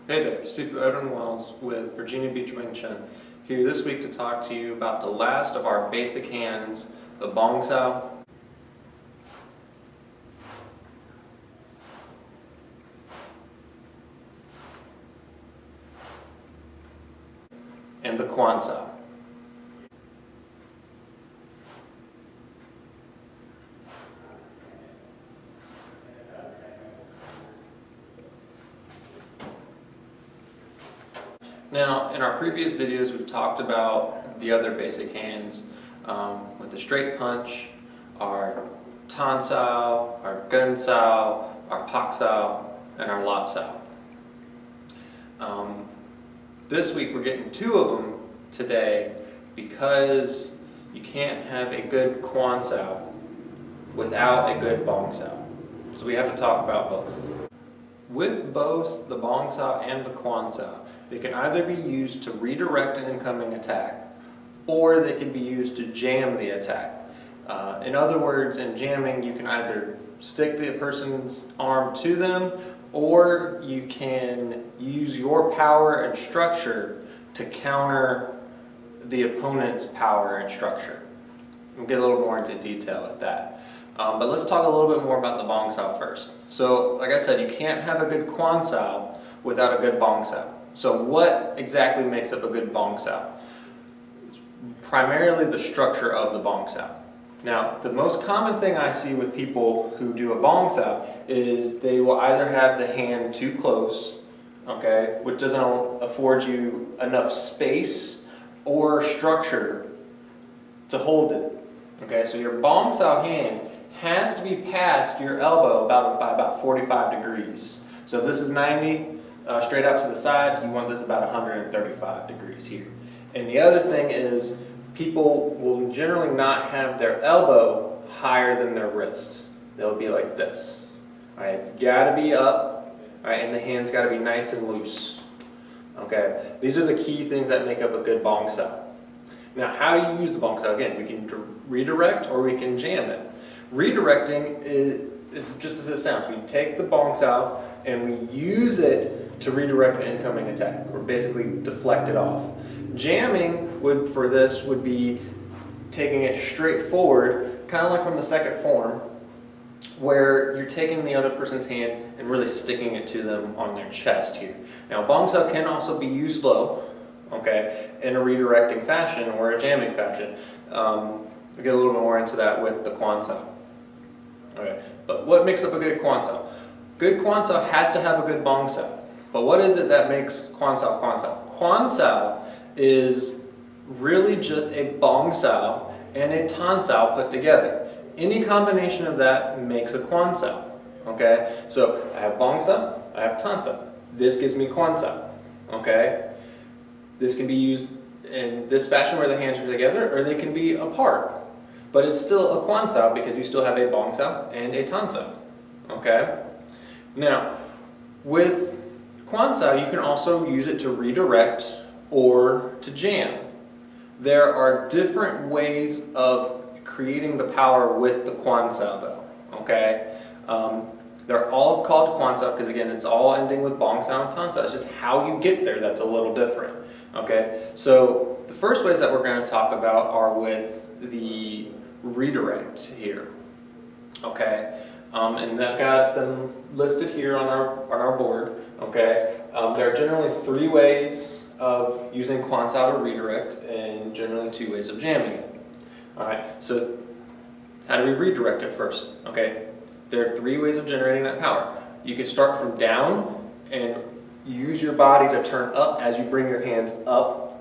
Hey there, Sifu Odin Wells with Virginia Beach Wing Chun, here this week to talk to you about the last of our basic hands, the Bong Sau and the Kwan Sau. Now, in our previous videos, we've talked about the other basic hands with the straight punch, our Tan Sau, our Gun Sau, our Pak Sau, and our Lop Sau. This week we're getting two of them today because you can't have a good Kwan Sau without a good Bong Sau. So we have to talk about both. With both the Bong Sau and the Kwan Sau, they can either be used to redirect an incoming attack, or they can be used to jam the attack. In other words, in jamming, you can either stick the person's arm to them, or you can use your power and structure to counter the opponent's power and structure. We'll get a little more into detail with that. But let's talk a little bit more about the Bong Sau first. So, like I said, you can't have a good Kwan Sau without a good Bong Sau. So what exactly makes up a good Bong Sau? Primarily the structure of the Bong Sau. Now, the most common thing I see with people who do a Bong Sau is they will either have the hand too close, okay, which doesn't afford you enough space or structure to hold it. Okay, so your Bong Sau hand has to be past your elbow by about 45 degrees. So if this is 90, straight out to the side, you want this about 135 degrees here. And the other thing is, people will generally not have their elbow higher than their wrist. They'll be like this. All right, it's got to be up, all right, and the hand's got to be nice and loose. Okay, these are the key things that make up a good Bong Sau. Now, how do you use the Bong Sau? Again, we can redirect or we can jam it. Redirecting is just as it sounds. We take the Bong Sau and we use it to redirect an incoming attack, or basically deflect it off. Jamming would be taking it straight forward, kind of like from the second form, where you're taking the other person's hand and really sticking it to them on their chest here. Now, Bong Sau can also be used low, okay, in a redirecting fashion or a jamming fashion. We'll get a little bit more into that with the Kwan Sau. All right, but what makes up a good Kwan Sau? Good Kwan Sau has to have a good Bong Sau. But what is it that makes Kwan Sau Kwan Sau? Kwan Sau is really just a Bong Sau and a Tan Sau put together. Any combination of that makes a Kwan Sau. Okay? So I have Bong Sau, I have Tan Sau. This gives me Kwan Sau. Okay? This can be used in this fashion where the hands are together, or they can be apart. But it's still a Kwan Sau because you still have a Bong Sau and a Tan Sau. Okay? Now, with Kwan Sau, you can also use it to redirect or to jam. There are different ways of creating the power with the Kwan Sau though, okay? They're all called Kwan Sau because, again, it's all ending with Bong Sau and Tan Sau. It's just how you get there that's a little different, okay? So the first ways that we're going to talk about are with the redirect here, okay? And I've got them listed here on our board. Okay, there are generally three ways of using Kwan Sau to redirect, and generally two ways of jamming it. All right, so how do we redirect it first? Okay, there are three ways of generating that power. You can start from down and use your body to turn up as you bring your hands up.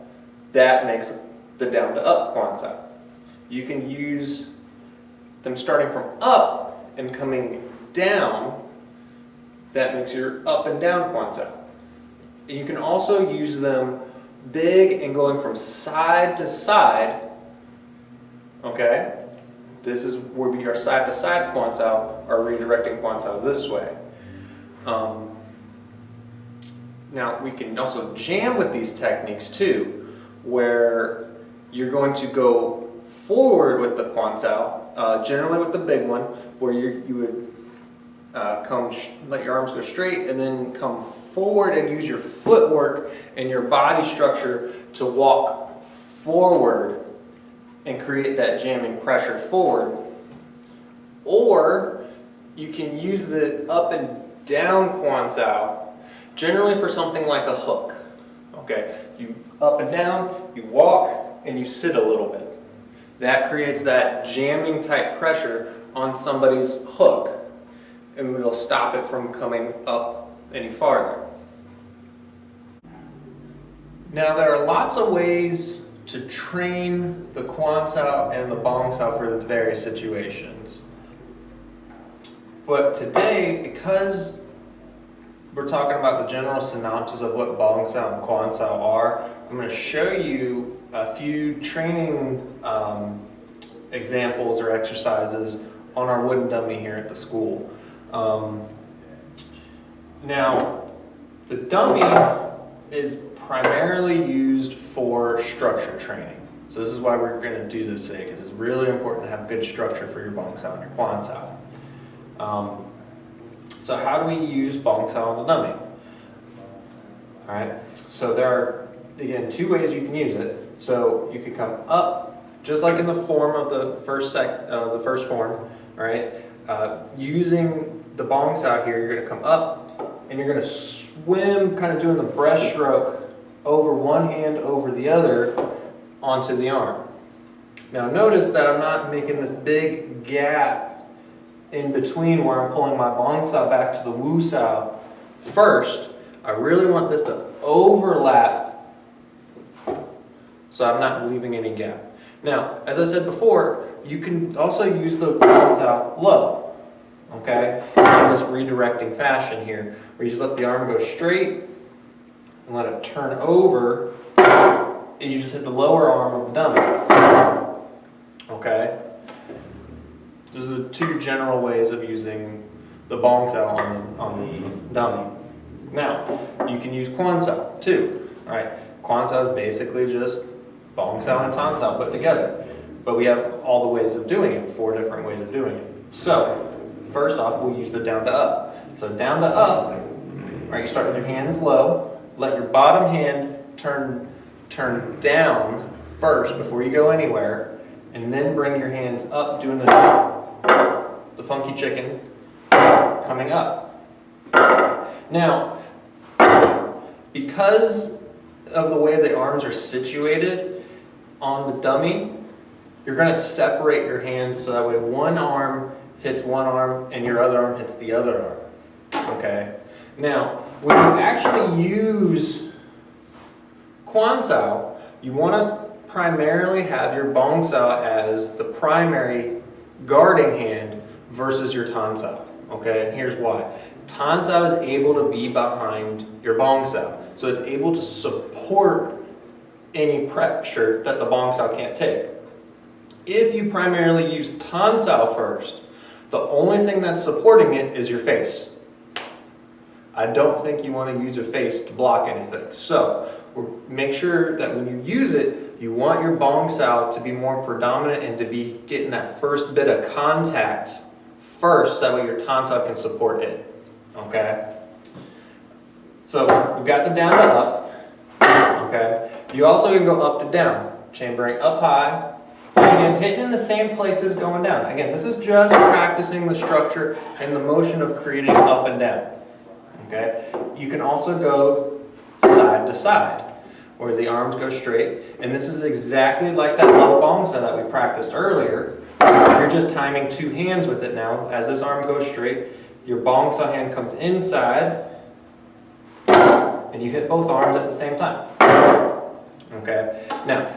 That makes the down to up Kwan Sau. You can use them starting from up and coming down. That makes your up and down Kwan Sau. And you can also use them big and going from side to side. Okay? This is where we are side to side Kwan Sau, or redirecting Kwan Sau this way. Now, we can also jam with these techniques too, where you're going to go forward with the Kwan Sau, generally with the big one, where you would let your arms go straight, and then come forward and use your footwork and your body structure to walk forward and create that jamming pressure forward. Or you can use the up and down Kwan Sau, generally for something like a hook. Okay, you up and down, you walk, and you sit a little bit. That creates that jamming type pressure on somebody's hook, and it'll stop it from coming up any farther. Now there are lots of ways to train the Kwan Sau and the Bong Sau for the various situations. But today, because we're talking about the general synopsis of what Bong Sau and Kwan Sau are, I'm going to show you a few training examples or exercises on our wooden dummy here at the school. Now, the dummy is primarily used for structure training. So this is why we're going to do this today, because it's really important to have good structure for your Bong Sau and your Kwan Sau. So how do we use Bong Sau on the dummy? Alright, so there are, again, two ways you can use it. So you can come up, just like in the form of the first form, right? Using the Bong Sau here, you're going to come up and you're going to swim, kind of doing the breaststroke over one hand over the other onto the arm. Now notice that I'm not making this big gap in between where I'm pulling my Bong Sau back to the Wu Sau first. I really want this to overlap so I'm not leaving any gap. Now, as I said before, you can also use the Kwan Sau low, okay, in this redirecting fashion here, where you just let the arm go straight and let it turn over, and you just hit the lower arm of the dummy, okay? Those are the two general ways of using the Bong Sau on the dummy. Now, you can use Kwan Sau too, right? Kwan Sau is basically just Bong Sau and Tan Sau put together. But we have all the ways of doing it, 4 different ways of doing it. So, first off, we'll use the down to up. So down to up, right, you start with your hands low, let your bottom hand turn down first before you go anywhere, and then bring your hands up, doing the funky chicken, coming up. Now, because of the way the arms are situated on the dummy, you're going to separate your hands so that way one arm hits one arm and your other arm hits the other arm. Okay? Now, when you actually use Kwan Sau, you want to primarily have your Bong Sau as the primary guarding hand versus your Tan Sau. Okay? And here's why. Tan Sau is able to be behind your Bong Sau, so it's able to support any pressure that the Bong Sau can't take. If you primarily use Tan Sau first, the only thing that's supporting it is your face. I don't think you want to use your face to block anything. So make sure that when you use it, you want your Bong Sau to be more predominant and to be getting that first bit of contact first, that way your Tan Sau can support it. Okay? So we've got the down to up. Okay? You also can go up to down, chambering up high, and again, hitting in the same places going down. Again, this is just practicing the structure and the motion of creating up and down. Okay? You can also go side to side, where the arms go straight, and this is exactly like that low Bong Sau that we practiced earlier. You're just timing 2 hands with it now. As this arm goes straight, your Bong Sau hand comes inside, and you hit both arms at the same time. Okay? Now,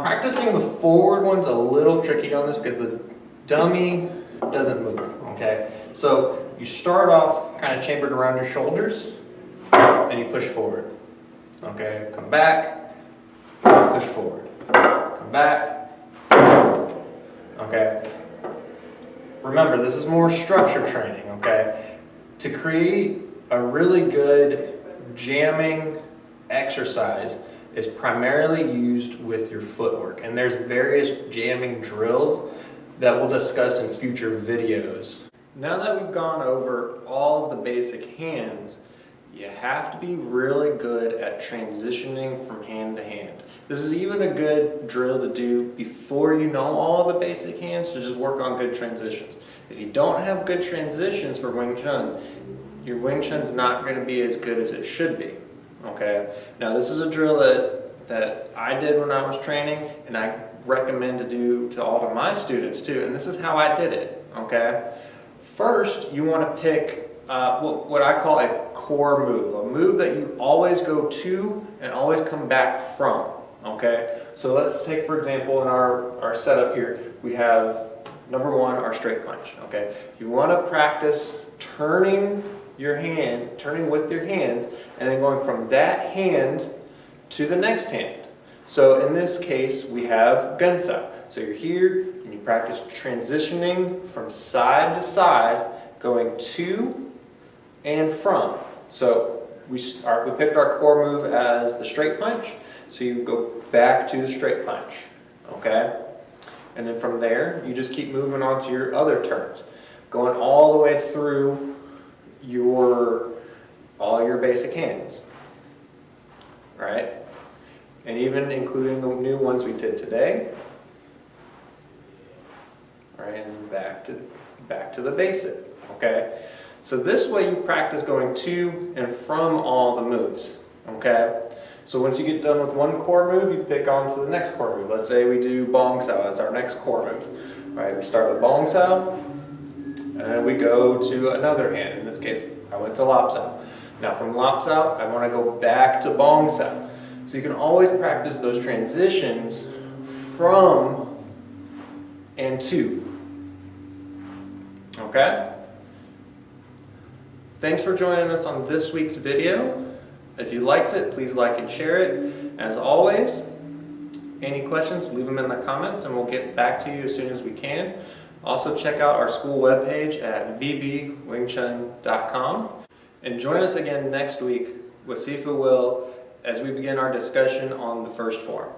practicing the forward one's a little tricky on this because the dummy doesn't move. Okay? So you start off kind of chambered around your shoulders, and you push forward. Okay? Come back, push forward. Come back, push forward. Okay? Remember, this is more structure training, okay? To create a really good jamming exercise is primarily used with your footwork. And there's various jamming drills that we'll discuss in future videos. Now that we've gone over all of the basic hands, you have to be really good at transitioning from hand to hand. This is even a good drill to do before you know all the basic hands, to just work on good transitions. If you don't have good transitions for Wing Chun, your Wing Chun's not going to be as good as it should be. Okay? Now this is a drill that I did when I was training, and I recommend to do to all of my students too, and this is how I did it. Okay? First, you want to pick what I call a core move, a move that you always go to and always come back from. Okay, so let's take, for example, in our setup here, we have number one, our straight punch. Okay, you want to practice turning with your hands, and then going from that hand to the next hand. So in this case, we have Kwan Sau. So you're here and you practice transitioning from side to side, going to and from. So we picked our core move as the straight punch. So you go back to the straight punch, okay? And then from there, you just keep moving on to your other turns, going all the way through all your basic hands, right? And even including the new ones we did today. All right, and back to the basic, okay? So this way you practice going to and from all the moves, okay? So once you get done with one core move, you pick on to the next core move. Let's say we do Bong Sau as our next core move. All right, we start with Bong Sau, and then we go to another hand. In this case, I went to Lop Sau. Now from Lop Sau, I want to go back to Bong Sau. So you can always practice those transitions from and to. Okay? Thanks for joining us on this week's video. If you liked it, please like and share it. As always, any questions, leave them in the comments and we'll get back to you as soon as we can. Also check out our school webpage at vbwingchun.com. And join us again next week with Sifu Will as we begin our discussion on the first form.